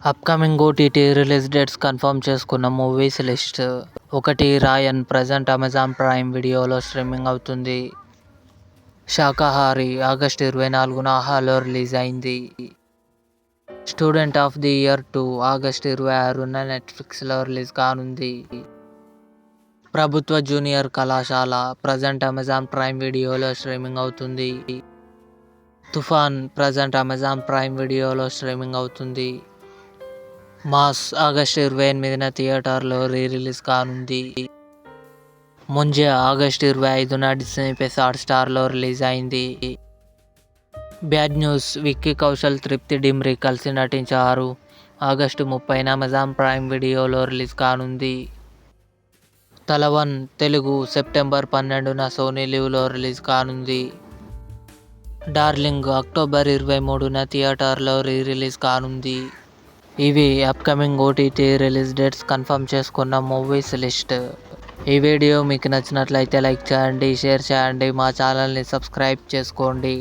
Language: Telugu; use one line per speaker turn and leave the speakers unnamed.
Upcoming OTT release dates confirm చేసుకున్న movies list. 1. Raayan present Amazon Prime వీడియోలో స్ట్రీమింగ్ అవుతుంది. శాకాహారి ఆగస్టు 24న ఆహాలో రిలీజ్ అయింది. Student of the year 2 August 26న నెట్ఫ్లిక్స్లో రిలీజ్ కానుంది. Prabhutva junior Kalasala present Amazon Prime వీడియోలో స్ట్రీమింగ్ అవుతుంది. తుఫాన్ ప్రజెంట్ అమెజాన్ ప్రైమ్ వీడియోలో స్ట్రీమింగ్ అవుతుంది. మాస్ ఆగస్టు 28న థియేటర్లో రిలీజ్ కానుంది. ముంజ ఆగస్టు 25న డిస్నీ ప్లస్ హాట్‌స్టార్లో రిలీజ్ అయింది. బ్యాడ్ న్యూస్ విక్కీ కౌశల్, తృప్తి డిమ్రీ కలిసి నటించారు. ఆగస్టు 30న అమెజాన్ ప్రైమ్ వీడియోలో రిలీజ్ కానుంది. తల 1 తెలుగు సెప్టెంబర్ 12న సోనీ లివ్లో రిలీజ్ కానుంది. డార్లింగ్ అక్టోబర్ 23న థియేటర్లో రిలీజ్ కానుంది. ఇవి upcoming OTT release dates confirm చేసుకున్న మూవీస్ లిస్ట్. ఈ వీడియో మీకు నచ్చినట్లయితే లైక్ చేయండి, షేర్ చేయండి, మా ఛానల్ని సబ్స్క్రైబ్ చేసుకోండి.